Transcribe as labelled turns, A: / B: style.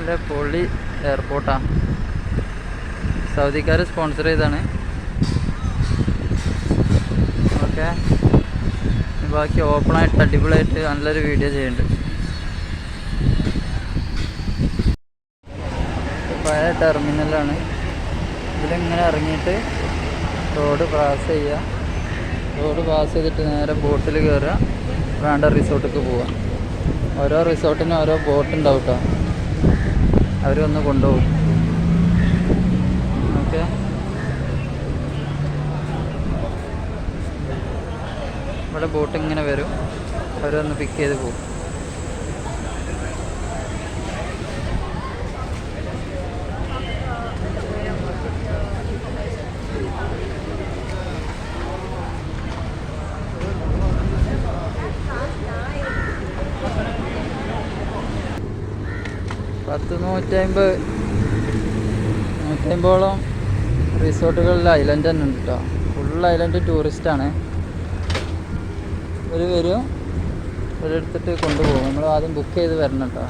A: നല്ല പൊള്ളി എയർപോർട്ടാണ്. സൗദിക്കാർ സ്പോൺസർ ചെയ്താണ്. ഓക്കെ, ബാക്കി ഓപ്പണായിട്ട് അടിപൊളിയായിട്ട് നല്ലൊരു വീഡിയോ ചെയ്യുന്നുണ്ട്. പഴയ ടെർമിനലാണ്. ഇതിലിങ്ങനെ ഇറങ്ങിയിട്ട് റോഡ് പാസ് ചെയ്യുക. റോഡ് പാസ് ചെയ്തിട്ട് നേരെ ബോട്ടിൽ കയറുക, വേണ്ട റിസോർട്ടിലേക്ക് പോവുക. ഓരോ റിസോർട്ടിനും ഓരോ ബോട്ട് ഉണ്ടാവും കേട്ടോ, അവർ വന്ന് കൊണ്ടുപോകും. ഓക്കെ, ഇവിടെ ബോട്ട് ഇങ്ങനെ വരും, അവർ വന്ന് പിക്ക് ചെയ്ത് പോകും. നൂറ്റമ്പതോളം റിസോർട്ടുകളിൽ ഐലൻഡ് തന്നെ ഉണ്ട് കേട്ടോ. ഫുൾ ഐലൻഡ് ടൂറിസ്റ്റാണ്. ഇവർ വരും, ഇവരെടുത്തിട്ട് കൊണ്ടുപോകും. നമ്മൾ ആദ്യം ബുക്ക് ചെയ്ത് വരണം കേട്ടോ.